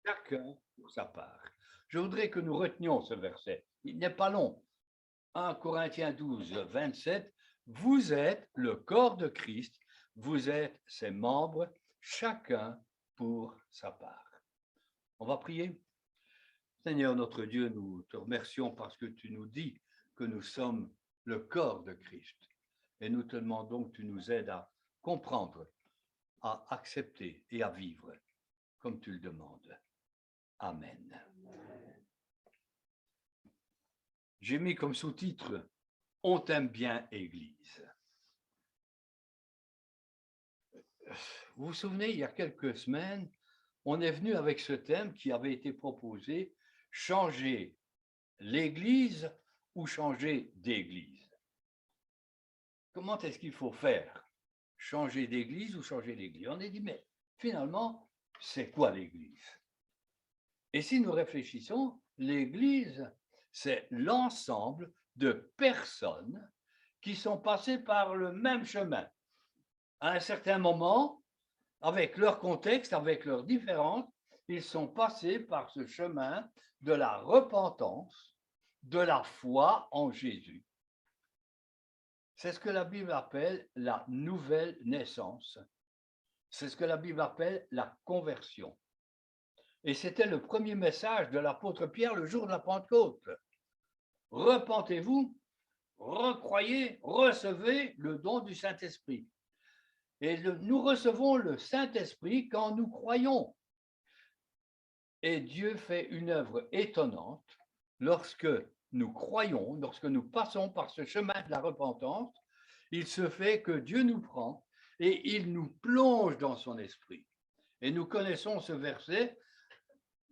chacun pour sa part. Je voudrais que nous retenions ce verset. Il n'est pas long. 1 Corinthiens 12, 27. Vous êtes le corps de Christ, vous êtes ses membres, chacun pour sa part. On va prier. Seigneur notre Dieu, nous te remercions parce que tu nous dis que nous sommes le corps de Christ. Et nous te demandons que tu nous aides à comprendre, à accepter et à vivre comme tu le demandes. Amen. J'ai mis comme sous-titre « On t'aime bien, Église ». Vous vous souvenez, il y a quelques semaines, on est venu avec ce thème qui avait été proposé « Changer l'Église ou changer d'église ». Comment est-ce qu'il faut faire? Changer d'église ou changer l'Église? On a dit, mais finalement, c'est quoi l'Église? Et si nous réfléchissons, l'Église, c'est l'ensemble de personnes qui sont passées par le même chemin. À un certain moment, avec leur contexte, avec leurs différences, ils sont passés par ce chemin de la repentance, de la foi en Jésus. C'est ce que la Bible appelle la nouvelle naissance. C'est ce que la Bible appelle la conversion. Et c'était le premier message de l'apôtre Pierre le jour de la Pentecôte. Repentez-vous, recroyez, recevez le don du Saint-Esprit. Et nous recevons le Saint-Esprit quand nous croyons. Et Dieu fait une œuvre étonnante lorsque nous croyons, lorsque nous passons par ce chemin de la repentance. Il se fait que Dieu nous prend et il nous plonge dans son esprit. Et nous connaissons ce verset,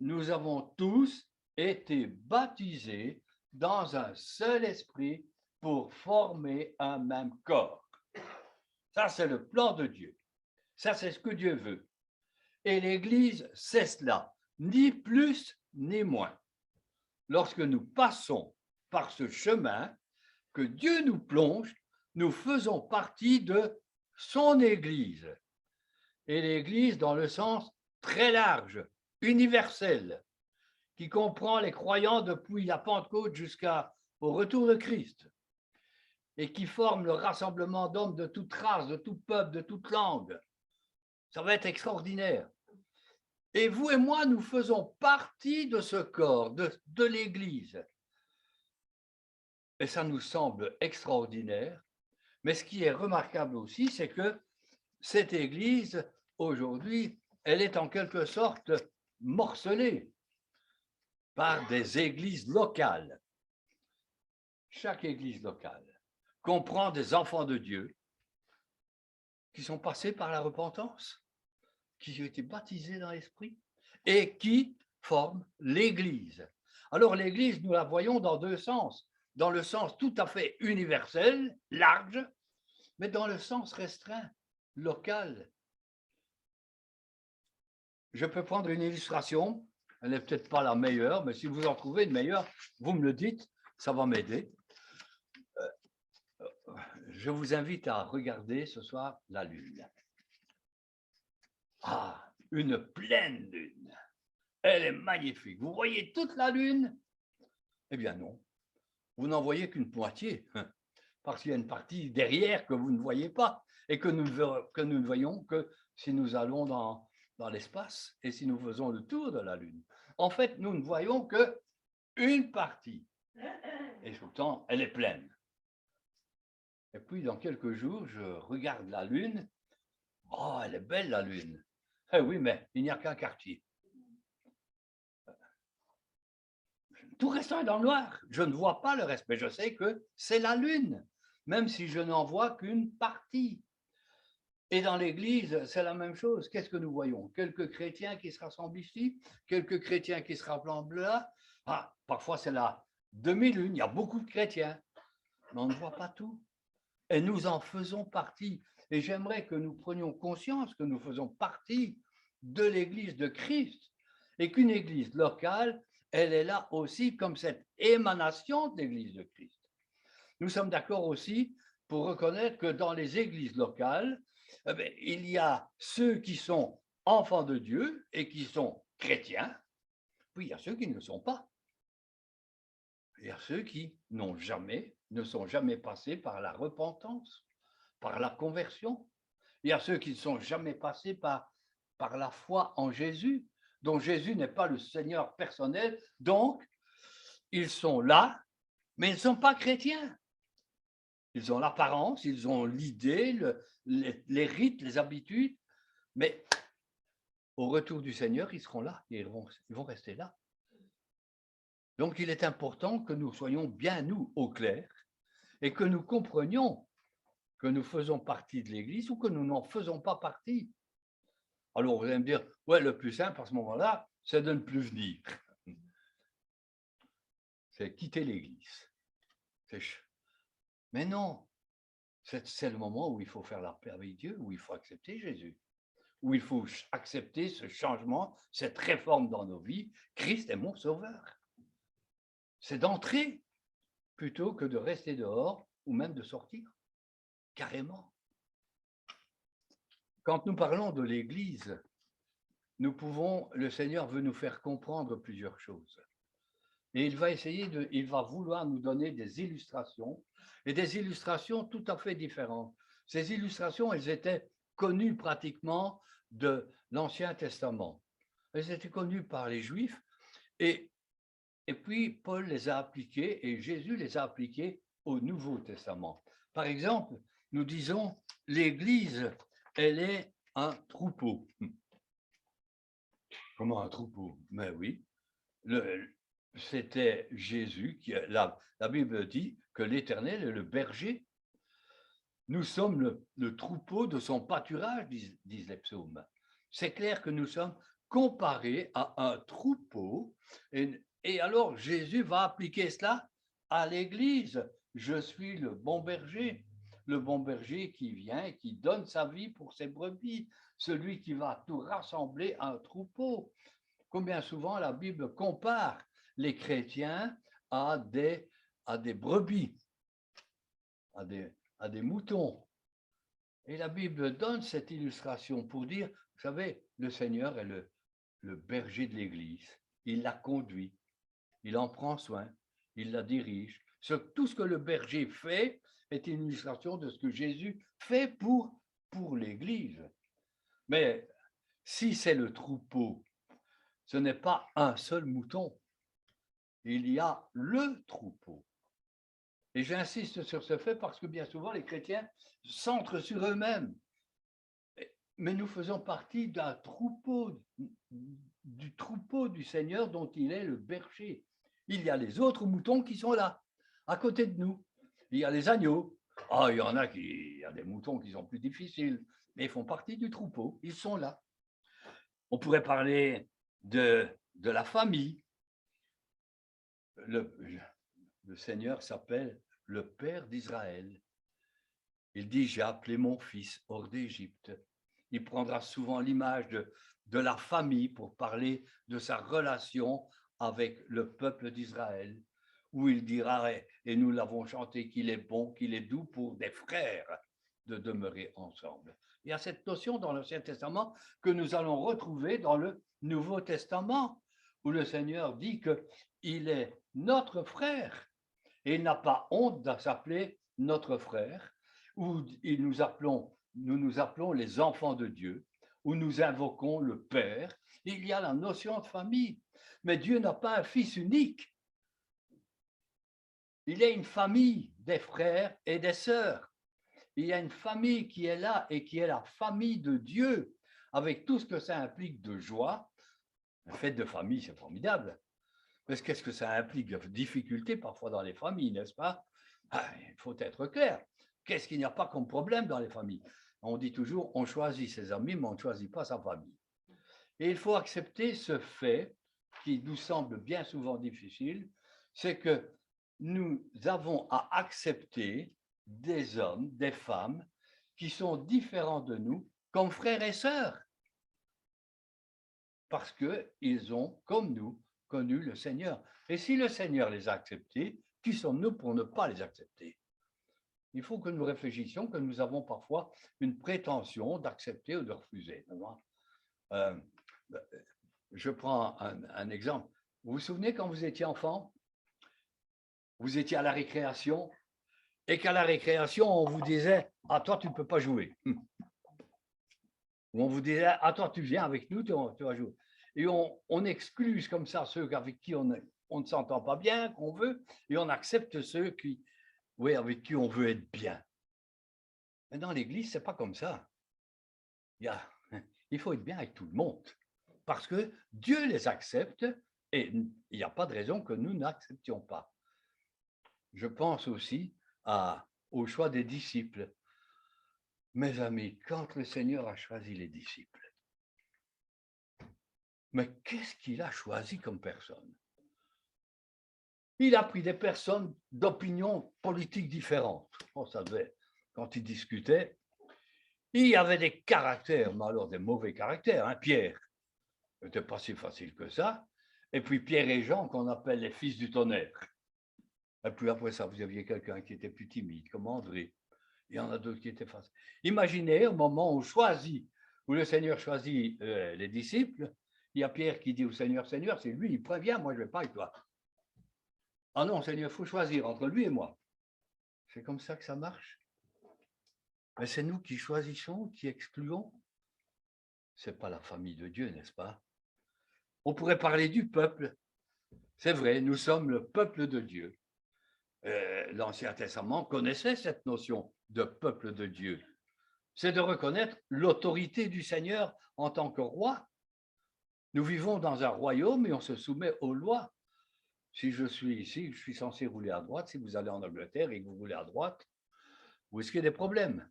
nous avons tous été baptisés dans un seul esprit pour former un même corps. Ça, c'est le plan de Dieu. Ça, c'est ce que Dieu veut. Et l'Église, c'est cela, ni plus ni moins. Lorsque nous passons par ce chemin, que Dieu nous plonge, nous faisons partie de son Église. Et l'Église dans le sens très large, universel, qui comprend les croyants depuis la Pentecôte jusqu'au retour de Christ, et qui forme le rassemblement d'hommes de toute race, de tout peuple, de toute langue. Ça va être extraordinaire. Et vous et moi, nous faisons partie de ce corps, de l'Église. Et ça nous semble extraordinaire. Mais ce qui est remarquable aussi, c'est que cette Église, aujourd'hui, elle est en quelque sorte morcelée par des églises locales. Chaque église locale comprend des enfants de Dieu qui sont passés par la repentance, qui ont été baptisés dans l'Esprit et qui forment l'Église. Alors l'Église, nous la voyons dans deux sens. Dans le sens tout à fait universel, large, mais dans le sens restreint, local. Je peux prendre une illustration, elle n'est peut-être pas la meilleure, mais si vous en trouvez une meilleure, vous me le dites, ça va m'aider. Je vous invite à regarder ce soir la lune. Ah, une pleine lune. Elle est magnifique. Vous voyez toute la lune? Eh bien non, vous n'en voyez qu'une moitié, parce qu'il y a une partie derrière que vous ne voyez pas et que nous ne voyons que si nous allons dans l'espace et si nous faisons le tour de la Lune. En fait, nous ne voyons qu'une partie. Et pourtant, elle est pleine. Et puis, dans quelques jours, je regarde la Lune. Oh, elle est belle, la Lune. Eh oui, mais il n'y a qu'un quartier. Tout restant est dans le noir. Je ne vois pas le reste, mais je sais que c'est la Lune, même si je n'en vois qu'une partie. Et dans l'Église, c'est la même chose. Qu'est-ce que nous voyons? Quelques chrétiens qui se rassemblent ici, quelques chrétiens qui se rassemblent là. Ah, parfois, c'est la demi-lune. Il y a beaucoup de chrétiens, mais on ne voit pas tout. Et nous en faisons partie. Et j'aimerais que nous prenions conscience que nous faisons partie de l'Église de Christ et qu'une Église locale, elle est là aussi comme cette émanation de l'Église de Christ. Nous sommes d'accord aussi pour reconnaître que dans les églises locales, il y a ceux qui sont enfants de Dieu et qui sont chrétiens, puis il y a ceux qui ne le sont pas. Il y a ceux qui ne sont jamais passés par la repentance, par la conversion. Il y a ceux qui ne sont jamais passés par la foi en Jésus, dont Jésus n'est pas le Seigneur personnel. Donc, ils sont là, mais ils ne sont pas chrétiens. Ils ont l'apparence, ils ont l'idée, les rites, les habitudes, mais au retour du Seigneur, ils seront là, ils vont rester là. Donc, il est important que nous soyons bien, nous, au clair, et que nous comprenions que nous faisons partie de l'Église ou que nous n'en faisons pas partie. Alors, vous allez me dire, ouais, le plus simple à ce moment-là, c'est de ne plus venir. C'est quitter l'Église. Mais non, c'est le moment où il faut faire la paix avec Dieu, où il faut accepter Jésus, où il faut accepter ce changement, cette réforme dans nos vies. Christ est mon sauveur. C'est d'entrer plutôt que de rester dehors ou même de sortir, carrément. Quand nous parlons de l'Église, le Seigneur veut nous faire comprendre plusieurs choses. Et il va vouloir nous donner des illustrations, et des illustrations tout à fait différentes. Ces illustrations, elles étaient connues pratiquement de l'Ancien Testament. Elles étaient connues par les Juifs, et puis Paul les a appliquées, et Jésus les a appliquées au Nouveau Testament. Par exemple, nous disons, l'Église, elle est un troupeau. Comment un troupeau? Mais oui, c'était Jésus qui, la Bible dit que l'Éternel est le berger. Nous sommes le troupeau de son pâturage, disent les psaumes. C'est clair que nous sommes comparés à un troupeau. Et alors, Jésus va appliquer cela à l'Église. Je suis le bon berger qui vient et qui donne sa vie pour ses brebis, celui qui va tout rassembler à un troupeau. Combien souvent la Bible compare les chrétiens à des brebis, à des moutons. Et la Bible donne cette illustration pour dire, vous savez, le Seigneur est le berger de l'Église. Il la conduit, il en prend soin, il la dirige. Tout ce que le berger fait est une illustration de ce que Jésus fait pour l'Église. Mais si c'est le troupeau, ce n'est pas un seul mouton. Il y a le troupeau. Et j'insiste sur ce fait parce que bien souvent, les chrétiens centrent sur eux-mêmes. Mais nous faisons partie d'un troupeau, du troupeau du Seigneur dont il est le berger. Il y a les autres moutons qui sont là, à côté de nous. Il y a les agneaux. Ah, il y a des moutons qui sont plus difficiles, mais ils font partie du troupeau. Ils sont là. On pourrait parler de la famille. Le Seigneur s'appelle le Père d'Israël. Il dit, j'ai appelé mon fils hors d'Égypte. Il prendra souvent l'image de la famille pour parler de sa relation avec le peuple d'Israël, où il dira, et nous l'avons chanté, qu'il est bon, qu'il est doux pour des frères de demeurer ensemble. Il y a cette notion dans l'Ancien Testament que nous allons retrouver dans le Nouveau Testament, où le Seigneur dit qu'il est notre frère et il n'a pas honte de s'appeler notre frère, où nous nous appelons les enfants de Dieu, où nous invoquons le Père. Il y a la notion de famille, mais Dieu n'a pas un fils unique. Il y a une famille des frères et des sœurs. Il y a une famille qui est là et qui est la famille de Dieu, avec tout ce que ça implique de joie. La fête de famille, c'est formidable. Parce qu'est-ce que ça implique de difficultés parfois dans les familles, n'est-ce pas? Il faut être clair. Qu'est-ce qu'il n'y a pas comme problème dans les familles? On dit toujours, on choisit ses amis, mais on ne choisit pas sa famille. Et il faut accepter ce fait qui nous semble bien souvent difficile, c'est que nous avons à accepter des hommes, des femmes qui sont différents de nous comme frères et sœurs. Parce qu'ils ont, comme nous, connu le Seigneur. Et si le Seigneur les a acceptés, qui sommes-nous pour ne pas les accepter? Il faut que nous réfléchissions que nous avons parfois une prétention d'accepter ou de refuser. Je prends un exemple. Vous vous souvenez quand vous étiez enfant, vous étiez à la récréation, et qu'à la récréation, on vous disait « Ah, toi, tu ne peux pas jouer. » Ou on vous disait « Ah, toi, tu viens avec nous, tu vas jouer. » Et on exclut comme ça ceux avec qui on ne s'entend pas bien, qu'on veut, et on accepte ceux avec qui on veut être bien. Mais dans l'Église, ce n'est pas comme ça. Il faut être bien avec tout le monde, parce que Dieu les accepte, et il n'y a pas de raison que nous n'acceptions pas. Je pense aussi au choix des disciples. Mes amis, quand le Seigneur a choisi les disciples, mais qu'est-ce qu'il a choisi comme personne? Il a pris des personnes d'opinions politiques différentes. On savait, quand il discutait, il y avait des caractères, mais alors des mauvais caractères. Hein. Pierre, c'était pas si facile que ça. Et puis Pierre et Jean, qu'on appelle les fils du tonnerre. Et puis après ça, vous aviez quelqu'un qui était plus timide, comme André. Il y en a d'autres qui étaient faciles. Imaginez au moment où le Seigneur choisit les disciples, il y a Pierre qui dit au Seigneur, Seigneur, c'est lui, il prévient, moi je ne vais pas avec toi. Ah non, Seigneur, il faut choisir entre lui et moi. C'est comme ça que ça marche. Mais c'est nous qui choisissons, qui excluons. Ce n'est pas la famille de Dieu, n'est-ce pas? On pourrait parler du peuple. C'est vrai, nous sommes le peuple de Dieu. L'Ancien Testament connaissait cette notion de peuple de Dieu. C'est de reconnaître l'autorité du Seigneur en tant que roi. Nous vivons dans un royaume et on se soumet aux lois. Si je suis ici, je suis censé rouler à droite. Si vous allez en Angleterre et que vous roulez à droite, vous risquez des problèmes.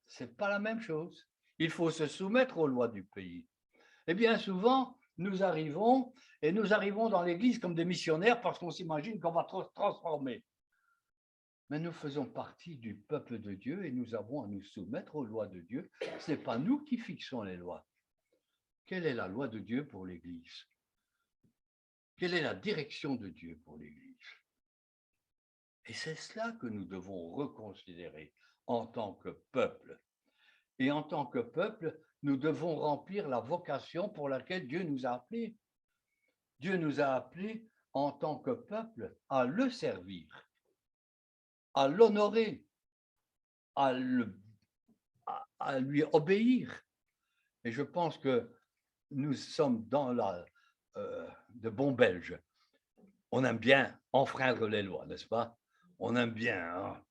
Ce n'est pas la même chose. Il faut se soumettre aux lois du pays. Et bien souvent, nous arrivons dans l'Église comme des missionnaires parce qu'on s'imagine qu'on va transformer. Mais nous faisons partie du peuple de Dieu et nous avons à nous soumettre aux lois de Dieu. Ce n'est pas nous qui fixons les lois. Quelle est la loi de Dieu pour l'Église? Quelle est la direction de Dieu pour l'Église? Et c'est cela que nous devons reconsidérer en tant que peuple. Et en tant que peuple, nous devons remplir la vocation pour laquelle Dieu nous a appelés. Dieu nous a appelés en tant que peuple à le servir, à l'honorer, à lui obéir. Et je pense que nous sommes de bons Belges. On aime bien enfreindre les lois, n'est-ce pas? On aime bien. Hein?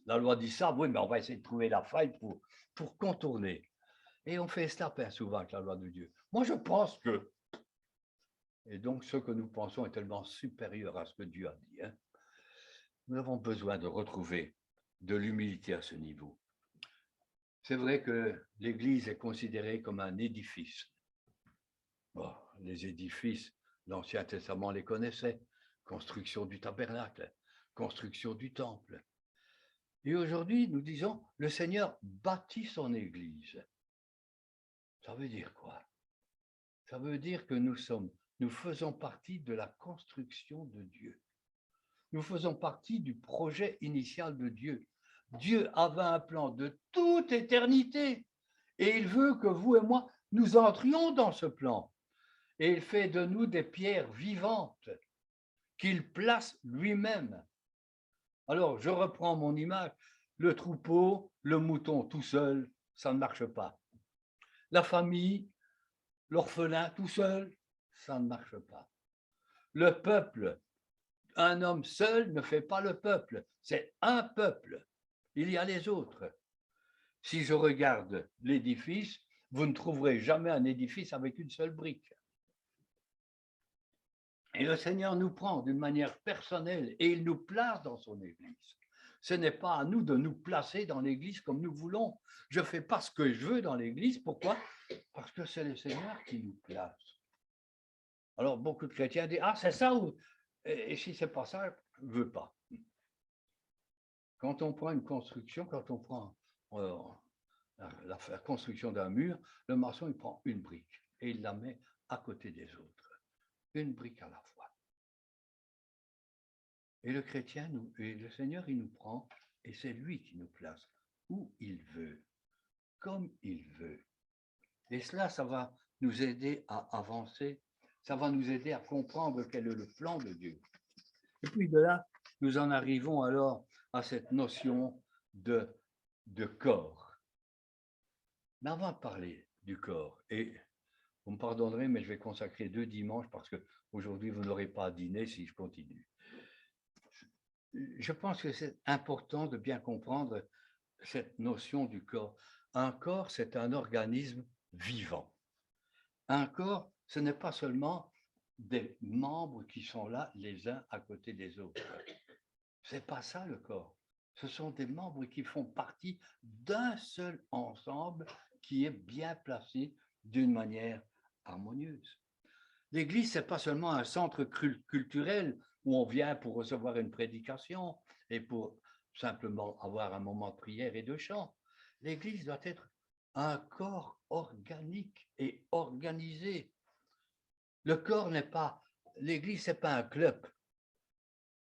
La loi dit ça, oui, mais on va essayer de trouver la faille pour contourner. Et on fait estarpin souvent avec la loi de Dieu. Moi, je pense que, et donc ce que nous pensons est tellement supérieur à ce que Dieu a dit. Hein? Nous avons besoin de retrouver de l'humilité à ce niveau. C'est vrai que l'Église est considérée comme un édifice. Bon, les édifices, l'Ancien Testament les connaissait. Construction du tabernacle, construction du temple. Et aujourd'hui, nous disons, le Seigneur bâtit son Église. Ça veut dire quoi? Ça veut dire que nous faisons partie de la construction de Dieu. Nous faisons partie du projet initial de Dieu. Dieu avait un plan de toute éternité et il veut que vous et moi, nous entrions dans ce plan. Et il fait de nous des pierres vivantes qu'il place lui-même. Alors, je reprends mon image. Le troupeau, le mouton tout seul, ça ne marche pas. La famille, l'orphelin tout seul, ça ne marche pas. Le peuple, un homme seul ne fait pas le peuple, c'est un peuple. Il y a les autres. Si je regarde l'édifice, vous ne trouverez jamais un édifice avec une seule brique. Et le Seigneur nous prend d'une manière personnelle et il nous place dans son Église. Ce n'est pas à nous de nous placer dans l'Église comme nous voulons. Je ne fais pas ce que je veux dans l'Église. Pourquoi? Parce que c'est le Seigneur qui nous place. Alors, beaucoup de chrétiens disent, ah, c'est ça, et si ce n'est pas ça, je ne veux pas. Quand on prend une construction, quand on prend la construction d'un mur, le maçon, il prend une brique et il la met à côté des autres. Une brique à la fois. Et le chrétien, et le Seigneur, il nous prend et c'est lui qui nous place où il veut, comme il veut. Et cela, ça va nous aider à avancer, ça va nous aider à comprendre quel est le plan de Dieu. Et puis de là, nous en arrivons alors à cette notion de corps. Mais avant de parler du corps, et vous me pardonnerez, mais je vais consacrer 2 dimanches parce qu'aujourd'hui, vous n'aurez pas à dîner si je continue. Je pense que c'est important de bien comprendre cette notion du corps. Un corps, c'est un organisme vivant. Un corps, ce n'est pas seulement des membres qui sont là les uns à côté des autres. C'est pas ça le corps. Ce sont des membres qui font partie d'un seul ensemble qui est bien placé d'une manière harmonieuse. L'Église, ce n'est pas seulement un centre culturel où on vient pour recevoir une prédication et pour simplement avoir un moment de prière et de chant. L'Église doit être un corps organique et organisé. Le corps n'est pas, l'Église, ce n'est pas un club.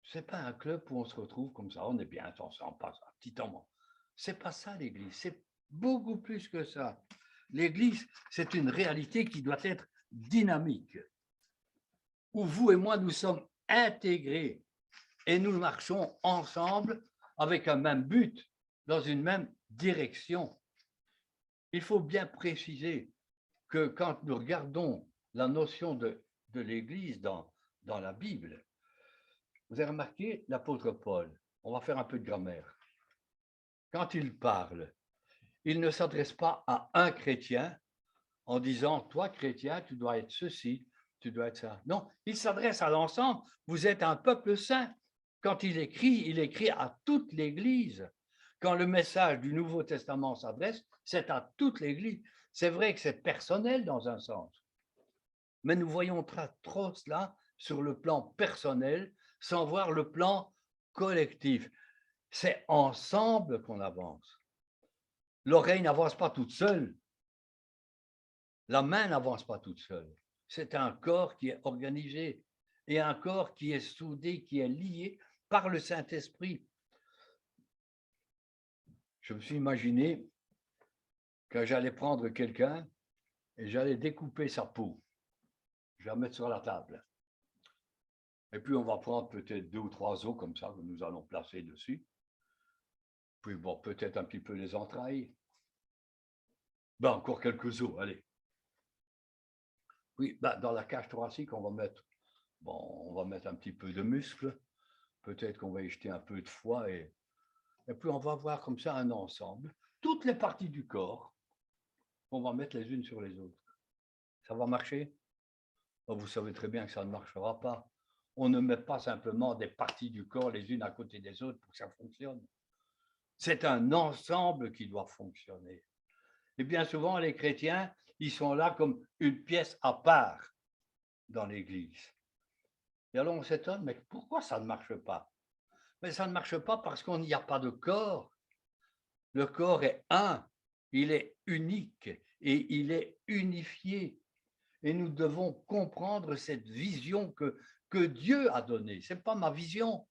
Ce n'est pas un club où on se retrouve comme ça, on est bien, on s'en passe un petit moment. Ce n'est pas ça l'Église, c'est beaucoup plus que ça. L'Église, c'est une réalité qui doit être dynamique, où vous et moi, nous sommes intégrés et nous marchons ensemble avec un même but, dans une même direction. Il faut bien préciser que quand nous regardons la notion de l'Église dans la Bible, vous avez remarqué l'apôtre Paul, on va faire un peu de grammaire. Quand il parle, il ne s'adresse pas à un chrétien en disant, toi chrétien, tu dois être ceci, tu dois être ça. Non, il s'adresse à l'ensemble. Vous êtes un peuple saint. Quand il écrit à toute l'Église. Quand le message du Nouveau Testament s'adresse, c'est à toute l'Église. C'est vrai que c'est personnel dans un sens, mais nous voyons trop cela sur le plan personnel sans voir le plan collectif. C'est ensemble qu'on avance. L'oreille n'avance pas toute seule. La main n'avance pas toute seule. C'est un corps qui est organisé et un corps qui est soudé, qui est lié par le Saint-Esprit. Je me suis imaginé que j'allais prendre quelqu'un et j'allais découper sa peau. Je vais la mettre sur la table. Et puis, on va prendre peut-être 2 ou 3 os comme ça que nous allons placer dessus. Puis, bon, peut-être un petit peu les entrailles. Ben, encore quelques os, allez. Oui, ben, dans la cage thoracique, on va mettre un petit peu de muscles. Peut-être qu'on va y jeter un peu de foie et puis on va voir comme ça un ensemble. Toutes les parties du corps, on va mettre les unes sur les autres. Ça va marcher? Oh, vous savez très bien que ça ne marchera pas. On ne met pas simplement des parties du corps les unes à côté des autres pour que ça fonctionne. C'est un ensemble qui doit fonctionner. Et bien souvent, les chrétiens, ils sont là comme une pièce à part dans l'Église. Et alors on s'étonne, mais pourquoi ça ne marche pas? Mais ça ne marche pas parce qu'il n'y a pas de corps. Le corps est un, il est unique et il est unifié. Et nous devons comprendre cette vision que Dieu a donnée. Ce n'est pas ma vision,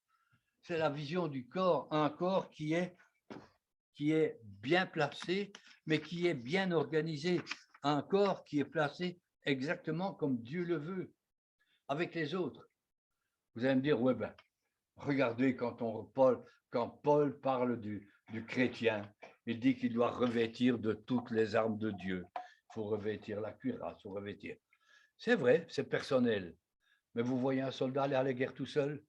c'est la vision du corps, un corps qui est bien placé, mais qui est bien organisé, un corps qui est placé exactement comme Dieu le veut, avec les autres. Vous allez me dire, ouais, ben, regardez quand Paul parle du chrétien, il dit qu'il doit revêtir de toutes les armes de Dieu. Il faut revêtir la cuirasse, il faut revêtir. C'est vrai, c'est personnel. Mais vous voyez un soldat aller à la guerre tout seul?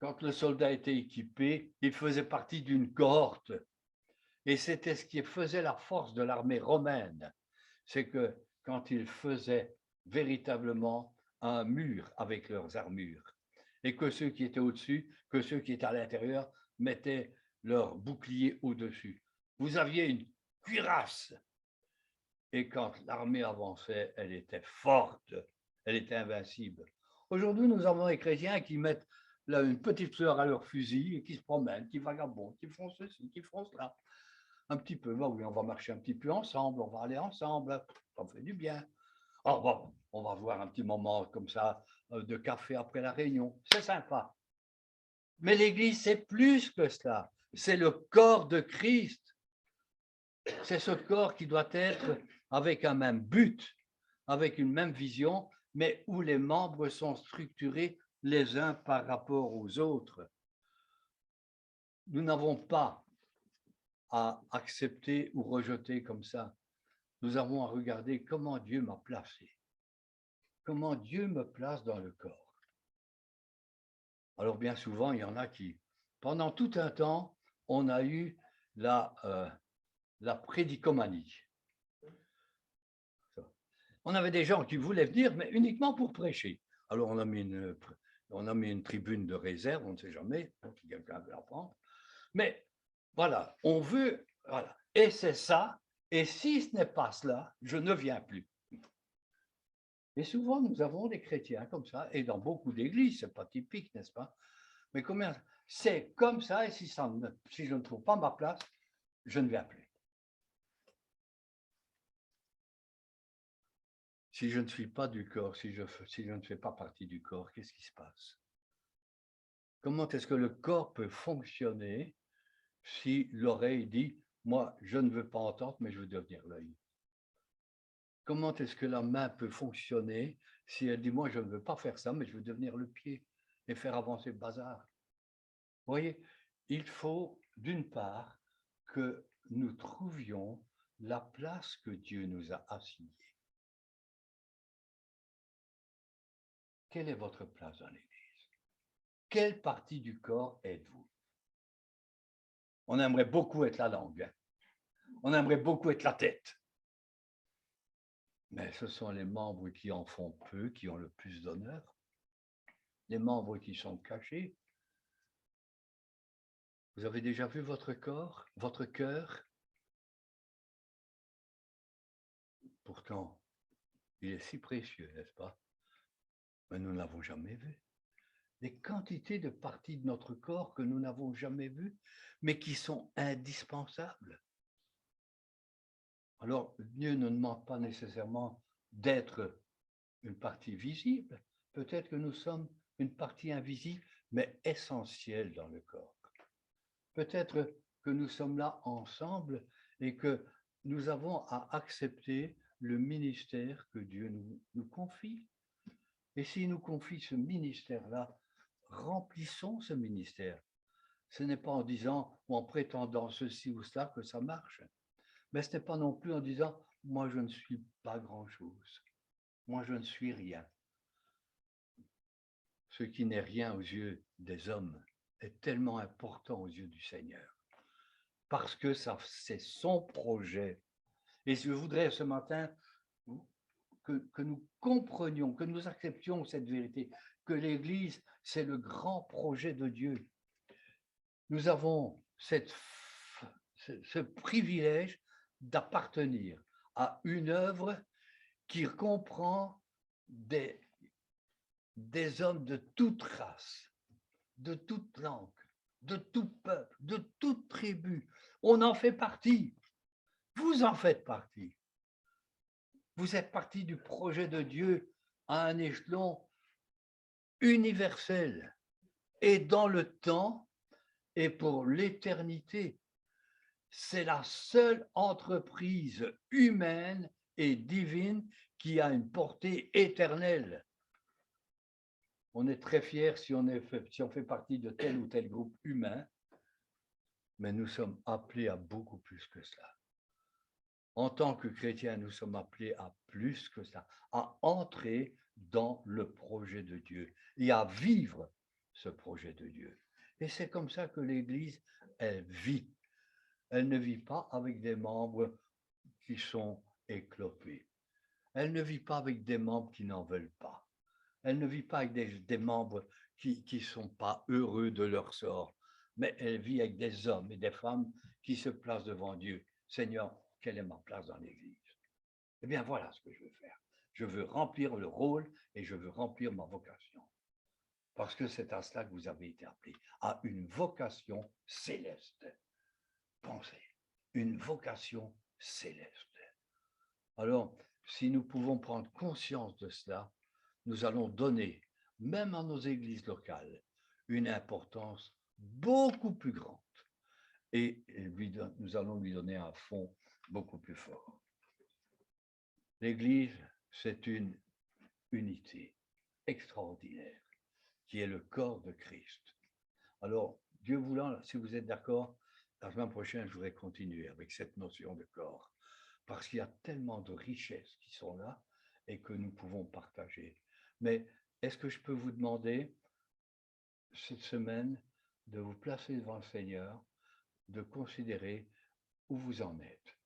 Quand le soldat était équipé, il faisait partie d'une cohorte. Et c'était ce qui faisait la force de l'armée romaine. C'est que quand ils faisaient véritablement un mur avec leurs armures, et que ceux qui étaient au-dessus, que ceux qui étaient à l'intérieur, mettaient leur bouclier au-dessus. Vous aviez une cuirasse. Et quand l'armée avançait, elle était forte, elle était invincible. Aujourd'hui, nous avons des chrétiens qui mettent là, une petite fleur à leur fusil et qui se promènent, qui vagabondent, qui font ceci, qui font cela. Un petit peu, bah oui, on va marcher un petit peu ensemble, on va aller ensemble, ça me fait du bien. Alors bon, on va avoir un petit moment comme ça de café après la réunion, c'est sympa. Mais l'Église, c'est plus que cela. C'est le corps de Christ. C'est ce corps qui doit être avec un même but, avec une même vision, mais où les membres sont structurés les uns par rapport aux autres. Nous n'avons pas à accepter ou rejeter comme ça. Nous avons à regarder comment Dieu m'a placé, comment Dieu me place dans le corps. Alors bien souvent, il y en a qui, pendant tout un temps, on a eu la prédicomanie. On avait des gens qui voulaient venir, mais uniquement pour prêcher. Alors on a mis une tribune de réserve, on ne sait jamais, si quelqu'un veut la prendre. Mais voilà, on veut, voilà. Et c'est ça, et si ce n'est pas cela, je ne viens plus. Et souvent, nous avons des chrétiens comme ça, et dans beaucoup d'églises, ce n'est pas typique, n'est-ce pas? Mais combien c'est comme ça, et si je ne trouve pas ma place, je ne viens plus. Si je ne suis pas du corps, si je ne fais pas partie du corps, qu'est-ce qui se passe? Comment est-ce que le corps peut fonctionner si l'oreille dit « moi, je ne veux pas entendre, mais je veux devenir l'œil » ? Comment est-ce que la main peut fonctionner si elle dit « moi, je ne veux pas faire ça, mais je veux devenir le pied et faire avancer le bazar » ? Vous voyez, il faut d'une part que nous trouvions la place que Dieu nous a assignée. Quelle est votre place dans l'Église? Quelle partie du corps êtes-vous? On aimerait beaucoup être la langue. On aimerait beaucoup être la tête. Mais ce sont les membres qui en font peu, qui ont le plus d'honneur. Les membres qui sont cachés. Vous avez déjà vu votre corps, votre cœur? Pourtant, il est si précieux, n'est-ce pas? Mais nous ne l'avons jamais vu. Des quantités de parties de notre corps que nous n'avons jamais vues, mais qui sont indispensables. Alors, Dieu ne demande pas nécessairement d'être une partie visible. Peut-être que nous sommes une partie invisible, mais essentielle dans le corps. Peut-être que nous sommes là ensemble et que nous avons à accepter le ministère que Dieu nous confie. Et s'il nous confie ce ministère-là, remplissons ce ministère. Ce n'est pas en disant ou en prétendant ceci ou cela que ça marche. Mais ce n'est pas non plus en disant « moi je ne suis pas grand-chose, moi je ne suis rien ». Ce qui n'est rien aux yeux des hommes est tellement important aux yeux du Seigneur. Parce que ça, c'est son projet. Et je voudrais ce matin que nous comprenions, que nous acceptions cette vérité, que l'Église, c'est le grand projet de Dieu. Nous avons ce privilège d'appartenir à une œuvre qui comprend des hommes de toute race, de toute langue, de tout peuple, de toute tribu. On en fait partie. Vous en faites partie. Vous êtes partie du projet de Dieu à un échelon universel et dans le temps et pour l'éternité. C'est la seule entreprise humaine et divine qui a une portée éternelle. On est très fiers si on fait partie de tel ou tel groupe humain, mais nous sommes appelés à beaucoup plus que cela. En tant que chrétiens, nous sommes appelés à plus que ça, à entrer dans le projet de Dieu et à vivre ce projet de Dieu. Et c'est comme ça que l'Église, elle vit. Elle ne vit pas avec des membres qui sont éclopés. Elle ne vit pas avec des membres qui n'en veulent pas. Elle ne vit pas avec des membres qui ne sont pas heureux de leur sort, mais elle vit avec des hommes et des femmes qui se placent devant Dieu. Seigneur, quelle est ma place dans l'Église? Eh bien, voilà ce que je veux faire. Je veux remplir le rôle et je veux remplir ma vocation. Parce que c'est à cela que vous avez été appelés, à une vocation céleste. Pensez, une vocation céleste. Alors, si nous pouvons prendre conscience de cela, nous allons donner, même à nos églises locales, une importance beaucoup plus grande. Et nous allons lui donner un fond beaucoup plus fort. L'Église, c'est une unité extraordinaire qui est le corps de Christ. Alors, Dieu voulant, si vous êtes d'accord, la semaine prochaine, je voudrais continuer avec cette notion de corps, parce qu'il y a tellement de richesses qui sont là et que nous pouvons partager. Mais est-ce que je peux vous demander, cette semaine, de vous placer devant le Seigneur, de considérer où vous en êtes?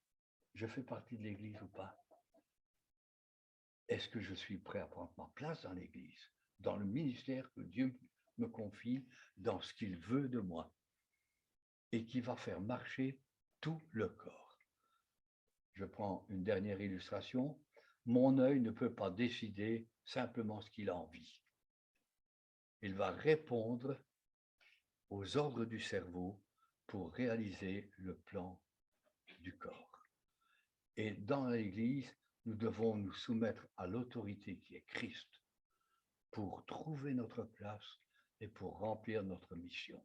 Je fais partie de l'Église ou pas? Est-ce que je suis prêt à prendre ma place dans l'Église, dans le ministère que Dieu me confie, dans ce qu'il veut de moi et qui va faire marcher tout le corps? Je prends une dernière illustration. Mon œil ne peut pas décider simplement ce qu'il a envie. Il va répondre aux ordres du cerveau pour réaliser le plan du corps. Et dans l'Église, nous devons nous soumettre à l'autorité qui est Christ pour trouver notre place et pour remplir notre mission.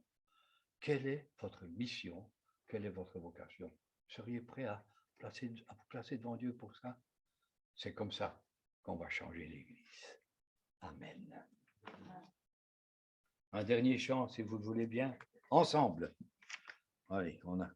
Quelle est votre mission? Quelle est votre vocation? Seriez prêt à vous placer devant Dieu pour ça? C'est comme ça qu'on va changer l'Église. Amen. Un dernier chant, si vous le voulez bien, ensemble. Allez, on a